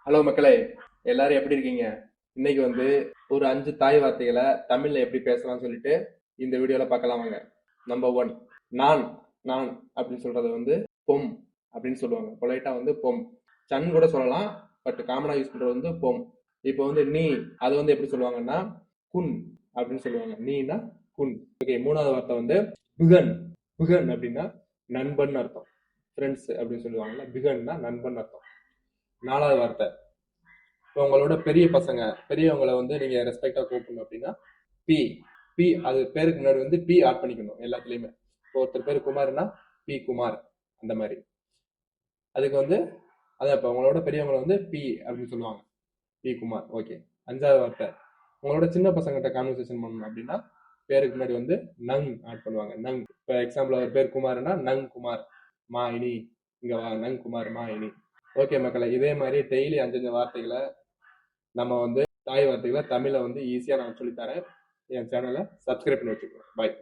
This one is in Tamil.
ஹலோ மக்களே, எல்லாரும் எப்படி இருக்கீங்க? இன்னைக்கு வந்து ஒரு 5 தாய் வார்த்தைகளை தமிழ்ல எப்படி பேசலாம்னு சொல்லிட்டு இந்த வீடியோல பார்க்கலாம் வாங்க. நம்பர் 1, நான். நான் அப்படின்னு சொல்றது வந்து பொம் அப்படின்னு சொல்லுவாங்க. பொலைட்டா வந்து பொம். சன் கூட சொல்லலாம், பட் காமனா யூஸ் பண்றது வந்து பொம். இப்போ வந்து நீ, அது வந்து எப்படி சொல்லுவாங்கன்னா குன் அப்படின்னு சொல்லுவாங்க. நீனா குன். ஓகே, மூணாவது வார்த்தை வந்து பிகன். பிகன் அப்படின்னா நண்பன் அர்த்தம். ஃப்ரெண்ட்ஸ் அப்படின்னு சொல்லுவாங்கல்ல, பிகன்னா நண்பன் அர்த்தம். நாலாவது வார்த்தை, இப்போ உங்களோட பெரிய பசங்க, பெரியவங்களை வந்து நீங்க ரெஸ்பெக்டா கூப்பிடணும் அப்படின்னா பி. பி அது பேருக்கு முன்னாடி வந்து பி ஆட் பண்ணிக்கணும் எல்லாத்துலயுமே. இப்போ ஒருத்தர் பேர் குமார்னா பி குமார், அந்த மாதிரி. அதுக்கு வந்து அதான் இப்போ உங்களோட பெரியவங்களை வந்து பி அப்படின்னு சொல்லுவாங்க, பி குமார். ஓகே. அஞ்சாவது வார்த்தை, உங்களோட சின்ன பசங்கிட்ட கான்வர்சேஷன் பண்ணணும் அப்படின்னா பேருக்கு முன்னாடி வந்து நங் ஆட் பண்ணுவாங்க. நங். இப்போ எக்ஸாம்பிள் அவர் பேர் குமார்னா நங் குமார் மா இனி, இங்க வா நங் குமார் மா இனி. ஓகே மக்களை, இதே மாதிரி டெய்லி 5 வார்த்தைகளை நம்ம வந்து தாய் வார்த்தைகளை தமிழை வந்து ஈஸியாக நான் சொல்லித்தரேன். என் சேனலை சப்ஸ்கிரைப் பண்ணி வச்சுக்கோங்க. பாய்.